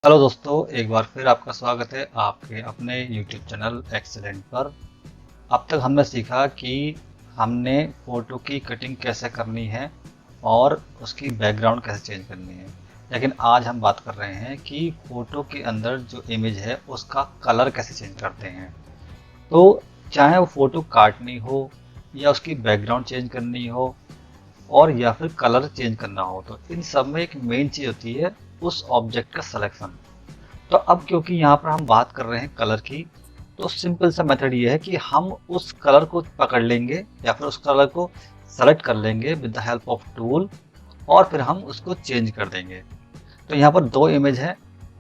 Hello दोस्तों, एक बार फिर आपका स्वागत है आपके अपने YouTube चैनल एक्सीलेंट पर। अब तक हमने सीखा कि हमने फ़ोटो की कटिंग कैसे करनी है और उसकी बैकग्राउंड कैसे चेंज करनी है। लेकिन आज हम बात कर रहे हैं कि फ़ोटो के अंदर जो इमेज है उसका कलर कैसे चेंज करते हैं। तो चाहे वो फ़ोटो काटनी हो या उसकी बैकग्राउंड चेंज करनी हो और या फिर कलर चेंज करना हो, तो इन सब में एक मेन चीज़ होती है उस ऑब्जेक्ट का सिलेक्शन। तो अब क्योंकि यहाँ पर हम बात कर रहे हैं कलर की, तो सिंपल सा मेथड ये है कि हम उस कलर को पकड़ लेंगे या फिर उस कलर को सेलेक्ट कर लेंगे with the help of tool और फिर हम उसको चेंज कर देंगे। तो यहाँ पर दो इमेज है,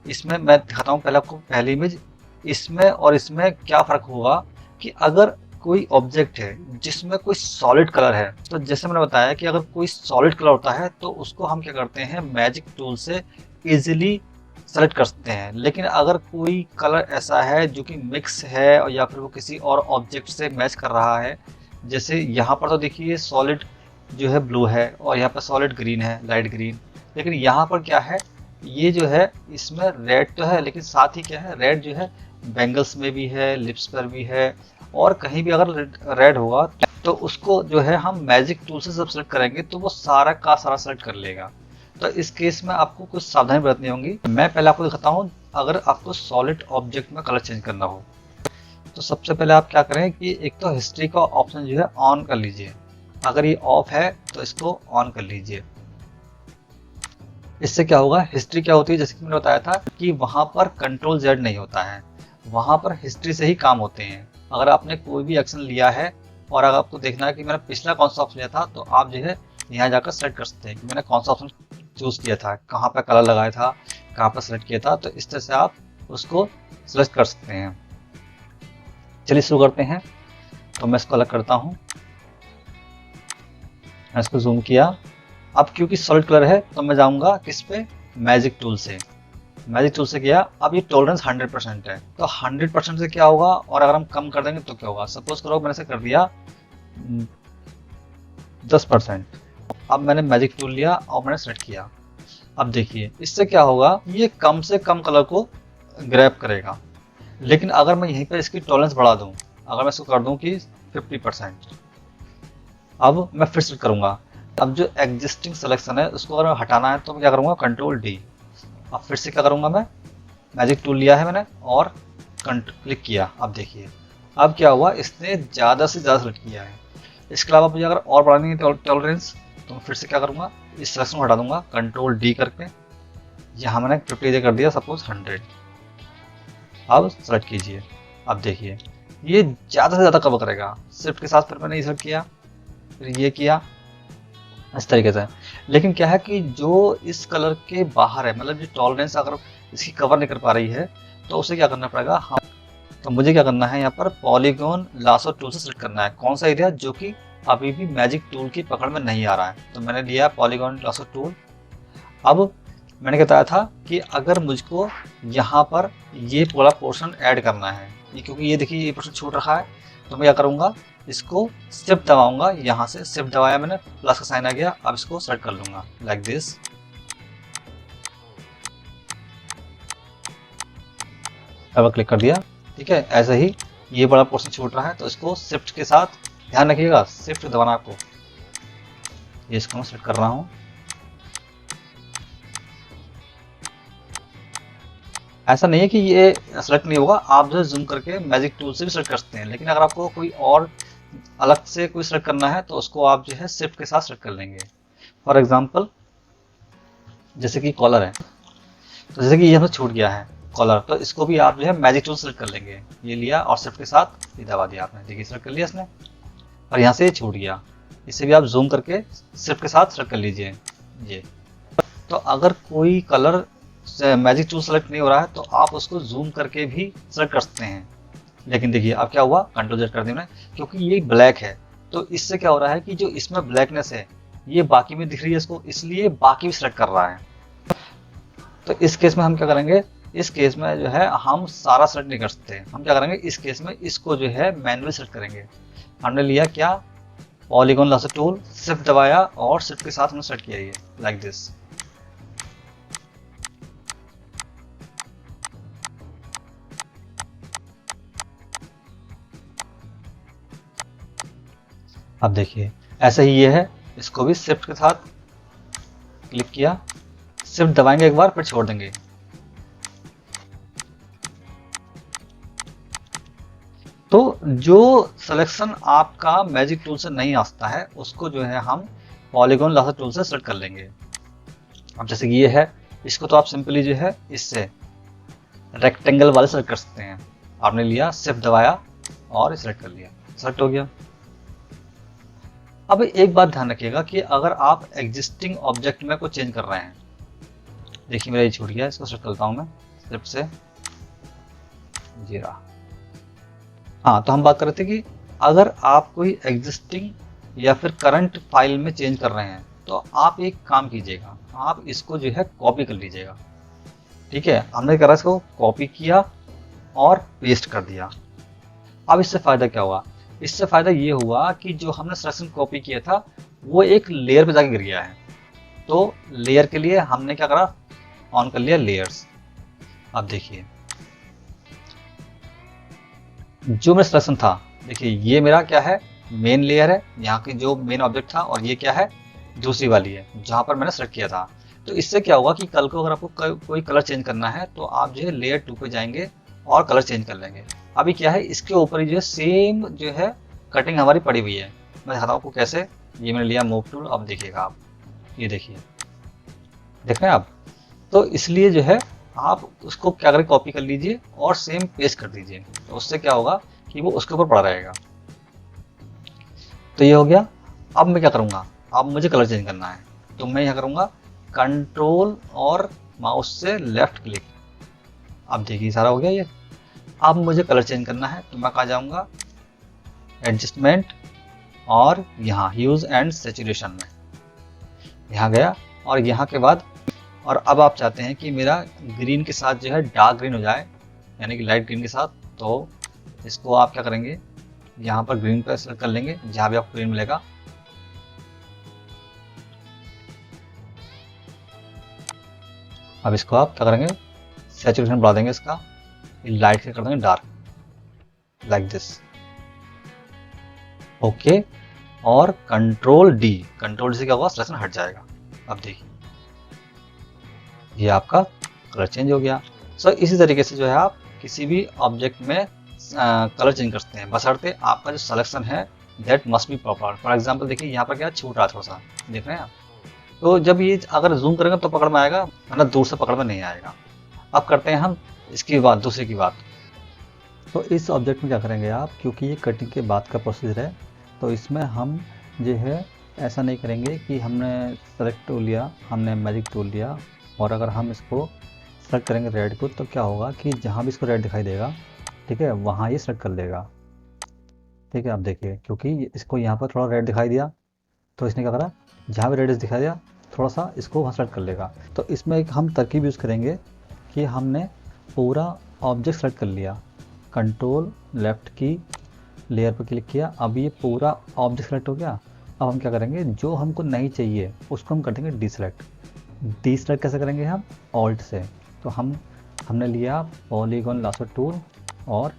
इसमें मैं दिखाता हूँ पहले आपको पहली इमेज। इसमें और इसमें क्या फ़र्क होगा कि अगर कोई ऑब्जेक्ट है जिसमें कोई सॉलिड कलर है, तो जैसे मैंने बताया कि अगर कोई सॉलिड कलर होता है तो उसको हम क्या करते हैं, मैजिक टूल से इजीली सेलेक्ट कर सकते हैं। लेकिन अगर कोई कलर ऐसा है जो कि मिक्स है और या फिर वो किसी और ऑब्जेक्ट से मैच कर रहा है, जैसे यहाँ पर तो देखिए सॉलिड जो है ब्लू है और यहाँ पर सॉलिड ग्रीन है, लाइट ग्रीन। लेकिन यहाँ पर क्या है, ये जो है इसमें रेड तो है लेकिन साथ ही क्या है, रेड जो है बैंगल्स में भी है, लिप्स पर भी है, और कहीं भी अगर रेड होगा तो उसको जो है हम मैजिक टूल से जब सेलेक्ट करेंगे तो वो सारा का सारा सेलेक्ट कर लेगा। तो इस केस में आपको कुछ सावधानी बरतनी होगी। मैं पहले आपको दिखाता हूँ अगर आपको सॉलिड ऑब्जेक्ट में कलर चेंज करना हो। तो सबसे पहले आप क्या करें कि एक तो हिस्ट्री का ऑप्शन जो है ऑन कर लीजिए। अगर ये ऑफ है तो इसको ऑन कर लीजिए। इससे क्या होगा, हिस्ट्री क्या होती है, जैसे कि मैंने बताया था कि वहां पर कंट्रोल जेड नहीं होता है, वहां पर हिस्ट्री से ही काम होते हैं। अगर आपने कोई भी एक्शन लिया है और अगर आपको देखना है कि मैंने पिछला कौन सा ऑप्शन लिया था, तो आप जो है यहाँ जाकर सेलेक्ट कर सकते हैं कि मैंने कौन सा ऑप्शन चूज किया था, कहाँ पर कलर लगाया था, कहाँ पर सेलेक्ट किया था। तो इस तरह से आप उसको सेलेक्ट कर सकते हैं। चलिए शुरू करते हैं। तो मैं इसको अलग करता हूँ, मैं इसको जूम किया। अब क्योंकि सॉलिड कलर है तो मैं जाऊंगा किस पे, मैजिक टूल से। मैजिक टूल से किया। अब ये टॉलरेंस 100% है, तो 100% से क्या होगा और अगर हम कम कर देंगे तो क्या होगा। सपोज करो मैंने से कर दिया 10%। अब मैंने मैजिक टूल लिया और मैंने सेलेक्ट किया। अब देखिए इससे क्या होगा, ये कम से कम कलर को ग्रैब करेगा। लेकिन अगर मैं यहीं पर इसकी टॉलरेंस बढ़ा दूं, अगर मैं इसको कर दूं कि 50%, अब मैं फिर से करूंगा। अब जो एग्जिस्टिंग सिलेक्शन है उसको अगर हटाना है तो मैं क्या करूंगा, कंट्रोल डी। अब फिर से क्या करूंगा, मैं मैजिक टूल लिया है मैंने और क्लिक किया। अब देखिए अब क्या हुआ, इसने ज़्यादा से ज़्यादा सेलेक्ट किया है। इसके अलावा मुझे अगर और बढ़ानी है टॉलरेंस, तो मैं फिर से क्या करूंगा, इस सिलेक्शन को हटा दूंगा कंट्रोल डी करके। यहाँ मैंने 50 कर दिया, सपोज 100। अब सेलेक्ट कीजिए। अब देखिए ये ज़्यादा से ज़्यादा कवर करेगा। शिफ्ट के साथ फिर मैंने ये सेलेक्ट किया, फिर ये किया, इस तरीके से। लेकिन क्या है कि जो इस कलर के बाहर है, मतलब जो टॉलरेंस अगर इसकी कवर नहीं कर पा रही है, तो उसे क्या करना पड़ेगा हम। तो मुझे क्या करना है, यहाँ पर पॉलीगॉन लासो टूल से सेलेक्ट करना है कौन सा एरिया जो कि अभी भी मैजिक टूल की पकड़ में नहीं आ रहा है। तो मैंने लिया पॉलीगॉन लासो टूल। अब मैंने क्या बताया था कि अगर मुझको यहाँ पर ये पूरा पोर्शन ऐड करना है, ये क्योंकि ये देखिए ये पोर्शन छूट रहा है, तो मैं क्या करूँगा, इसको शिफ्ट दबाऊंगा। यहाँ से शिफ्ट दबाया मैंने, प्लस का साइन आ गया। अब इसको सेलेक्ट कर लूंगा लाइक दिस। अब क्लिक कर दिया, ठीक है। ऐसे ही ये बड़ा पोर्शन छूट रहा है, तो इसको शिफ्ट के साथ, ध्यान रखिएगा शिफ्ट दबाना आपको। ये इसको मैं सेलेक्ट कर रहा हूँ। ऐसा नहीं है कि ये सेलेक्ट नहीं होगा, आप जो जूम करके मैजिक टूल से भी सेलेक्ट कर सकते हैं। लेकिन अगर आपको कोई और अलग से कोई सेलेक्ट करना है तो उसको आप जो है शिफ्ट के साथ सेलेक्ट कर लेंगे। फॉर एग्जांपल जैसे कि कॉलर है, तो जैसे कि ये हमें छूट गया है कॉलर, तो इसको भी आप जो है मैजिक टूल सेलेक्ट कर लेंगे। ये लिया और शिफ्ट के साथ ये दबा दिया आपने, देखिए सेलेक्ट कर लिया इसने, और यहाँ से ये छूट गया। इसे भी आप जूम करके शिफ्ट के साथ सेलेक्ट कर लीजिए ये। तो अगर कोई कलर मैजिक टूल सेलेक्ट नहीं हो रहा है तो आप उसको जूम करके भी सेलेक्ट कर सकते हैं। लेकिन देखिए अब क्या हुआ, कंट्रोल जेड कर दिया मैंने, क्योंकि ये ब्लैक है। तो इससे क्या हो रहा है कि जो इसमें ब्लैकनेस है ये बाकी में दिख रही है इसको, इसलिए बाकी भी सेलेक्ट कर रहा है। तो इस केस में हम क्या करेंगे, इस केस में जो है हम सारा सेलेक्ट नहीं कर सकते। हम क्या करेंगे, इस केस में इसको जो है मैनुअली सेलेक्ट करेंगे। हमने लिया क्या, पॉलीगॉन लासो टूल, शिफ्ट दबाया और शिफ्ट के साथ हमने सेलेक्ट किया ये लाइक दिस। अब देखिए ऐसे ही ये है, इसको भी शिफ्ट के साथ क्लिक किया, शिफ्ट दबाएंगे एक बार फिर छोड़ देंगे। तो जो सिलेक्शन आपका मैजिक टूल से नहीं आता है उसको जो है हम पॉलीगॉन लासर टूल से सेलेक्ट कर लेंगे। अब जैसे कि ये है, इसको तो आप सिंपली जो है इससे रेक्टेंगल वाले सेलेक्ट कर सकते हैं। आपने लिया, शिफ्ट दबाया और सेलेक्ट कर लिया, सेलेक्ट हो गया। अब एक बात ध्यान रखिएगा कि अगर आप एग्जिस्टिंग ऑब्जेक्ट में कुछ चेंज कर रहे हैं, देखिए मेरा ये छूट गया, इसको सेलेक्ट करता हूं मैं शिफ्ट से, जीरा। हाँ, तो हम बात कर रहे थे कि अगर आप कोई एग्जिस्टिंग या फिर करंट फाइल में चेंज कर रहे हैं तो आप एक काम कीजिएगा, आप इसको जो है कॉपी कर लीजिएगा। ठीक है, हमने करा इसको कॉपी किया और पेस्ट कर दिया। अब इससे फायदा क्या हुआ? इससे फायदा ये हुआ कि जो हमने सिलेक्शन कॉपी किया था वो एक लेयर पे जाके गिर गया है। तो लेयर के लिए हमने क्या करा, ऑन कर लिया लेयर्स। अब देखिए जो मेरा सिलेक्शन था, देखिए ये मेरा क्या है, मेन लेयर है, यहाँ की जो मेन ऑब्जेक्ट था, और ये क्या है, दूसरी वाली है जहां पर मैंने सेलेक्ट किया था। तो इससे क्या होगा कि कल को अगर आपको कोई कलर चेंज करना है तो आप जो है लेयर 2 पे जाएंगे और कलर चेंज कर लेंगे। अभी क्या है, इसके ऊपर ही जो है सेम जो है कटिंग हमारी पड़ी हुई है। मैं दिखाता हूँ आपको कैसे। ये मैंने लिया मूव टूल, अब देखिएगा आप, ये देखिए, देख रहे हैं आप। तो इसलिए जो है आप उसको क्या करें, कॉपी कर लीजिए और सेम पेस्ट कर दीजिए, तो उससे क्या होगा कि वो उसके ऊपर पड़ा रहेगा। तो ये हो गया। अब मैं क्या करूंगा, अब मुझे कलर चेंज करना है तो मैं यहाँ करूंगा कंट्रोल और माउस से लेफ्ट क्लिक। अब देखिए सारा हो गया ये। अब मुझे कलर चेंज करना है तो मैं कहाँ जाऊंगा, एडजस्टमेंट, और यहाँ ह्यूज एंड सैचुरेशन में यहाँ गया, और यहाँ के बाद, और अब आप चाहते हैं कि मेरा ग्रीन के साथ जो है डार्क ग्रीन हो जाए, यानी कि लाइट ग्रीन के साथ, तो इसको आप क्या करेंगे, यहाँ पर ग्रीन पर सेलेक्ट कर लेंगे जहाँ भी आपको ग्रीन मिलेगा। अब इसको आप क्या करेंगे, सैचुरेशन बढ़ा देंगे इसका, लाइट से कर देंगे डार्क, लाइक दिस। ओके, और कंट्रोल डी, कंट्रोल डी से क्या होगा, सिलेक्शन हट जाएगा। अब देखिए ये आपका कलर चेंज हो गया। सो इसी तरीके से जो है आप किसी भी ऑब्जेक्ट में कलर चेंज कर सकते हैं, बशर्ते आपका जो सिलेक्शन है that must be proper. For example देखिए यहाँ पर क्या छूट रहा है थोड़ा सा, देख रहे हैं आप। तो जब ये अगर जूम करेंगे तो पकड़ में आएगा, वरना दूर से पकड़ में नहीं आएगा। अब करते हैं हम इसकी बात, दूसरे की बात। तो इस ऑब्जेक्ट में क्या करेंगे आप, क्योंकि ये कटिंग के बाद का प्रोसीजर है, तो इसमें हम जो है ऐसा नहीं करेंगे कि हमने सेलेक्ट टूल लिया, हमने मैजिक टूल लिया, और अगर हम इसको सेलेक्ट करेंगे रेड को, तो क्या होगा कि जहाँ भी इसको रेड दिखाई देगा, ठीक है, वहाँ ये सेलेक्ट कर लेगा। ठीक है, आप देखिए, क्योंकि इसको यहाँ पर थोड़ा रेड दिखाई दिया तो इसने क्या करा, जहाँ भी रेड दिखाई दिया थोड़ा सा इसको वहाँ सेलेक्ट कर लेगा। तो इसमें एक हम तरकीब यूज़ करेंगे कि हमने पूरा ऑब्जेक्ट सेलेक्ट कर लिया, कंट्रोल लेफ्ट की, लेयर पर क्लिक किया, अब ये पूरा ऑब्जेक्ट सेलेक्ट हो गया। अब हम क्या करेंगे, जो हमको नहीं चाहिए उसको हम कर देंगे डीसेलेक्ट। डीसेलेक्ट कैसे करेंगे हम, ऑल्ट से। तो हमने लिया पॉलीगॉन लासर टूल और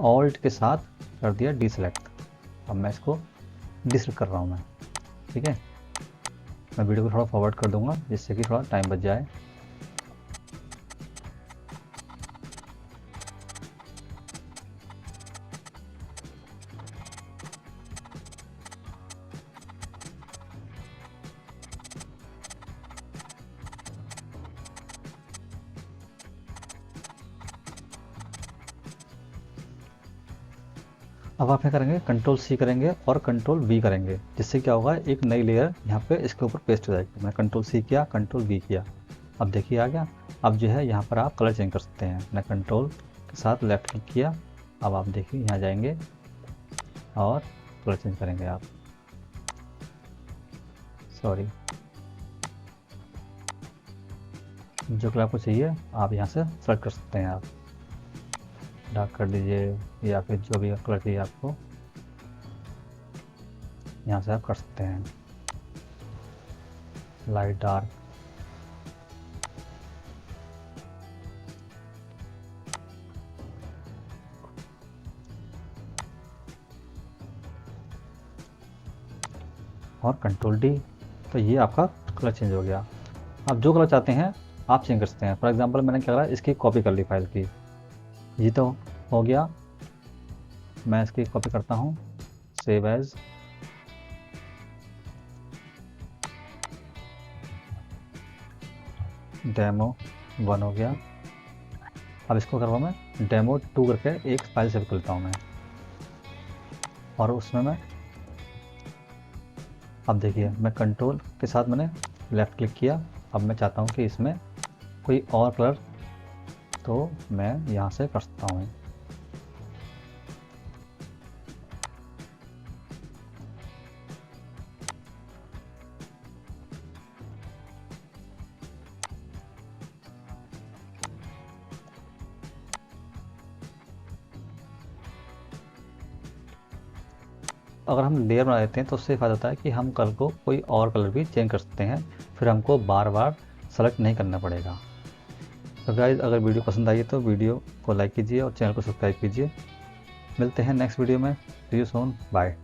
ऑल्ट के साथ कर दिया डीसेलेक्ट। अब मैं इसको डीसेलेक्ट कर रहा हूँ मैं, ठीक है। मैं वीडियो को थोड़ा फॉरवर्ड कर दूंगा जिससे कि थोड़ा टाइम बच जाए। अब आप क्या करेंगे, कंट्रोल सी करेंगे और कंट्रोल वी करेंगे, जिससे क्या होगा, एक नई लेयर यहाँ पे इसके ऊपर पेस्ट हो जाएगी। मैं कंट्रोल सी किया, कंट्रोल वी किया, अब देखिए आ गया। अब जो है यहाँ पर आप कलर चेंज कर सकते हैं। मैं कंट्रोल के साथ लेफ्ट क्लिक किया, अब आप देखिए यहाँ जाएंगे और कलर चेंज करेंगे आप, सॉरी, जो कलर आपको चाहिए आप यहाँ से सेलेक्ट कर सकते हैं। आप डार्क कर दीजिए या फिर जो भी कलर चाहिए आपको यहाँ से आप कर सकते हैं, लाइट डार्क। और कंट्रोल डी, तो ये आपका कलर चेंज हो गया। आप जो कलर चाहते हैं आप चेंज कर सकते हैं। फॉर एग्जांपल मैंने क्या करा, इसकी कॉपी कर ली फाइल की, ये तो हो गया। मैं इसकी कॉपी करता हूँ, सेव एज, डेमो 1 हो गया। अब इसको करवा मैं डेमो 2 करके एक फाइल सेव कर लेता हूँ मैं, और उसमें मैं, अब देखिए मैं कंट्रोल के साथ मैंने लेफ़्ट क्लिक किया। अब मैं चाहता हूँ कि इसमें कोई और कलर, तो मैं यहाँ से कर सकता हूँ। अगर हम लेयर बना देते हैं तो उससे फ़ायदा होता है कि हम कलर को कोई और कलर भी चेंज कर सकते हैं, फिर हमको बार बार सेलेक्ट नहीं करना पड़ेगा। तो गाइज़, अगर वीडियो पसंद आई है तो वीडियो को लाइक कीजिए और चैनल को सब्सक्राइब कीजिए। मिलते हैं नेक्स्ट वीडियो में। सी यू सून, बाय।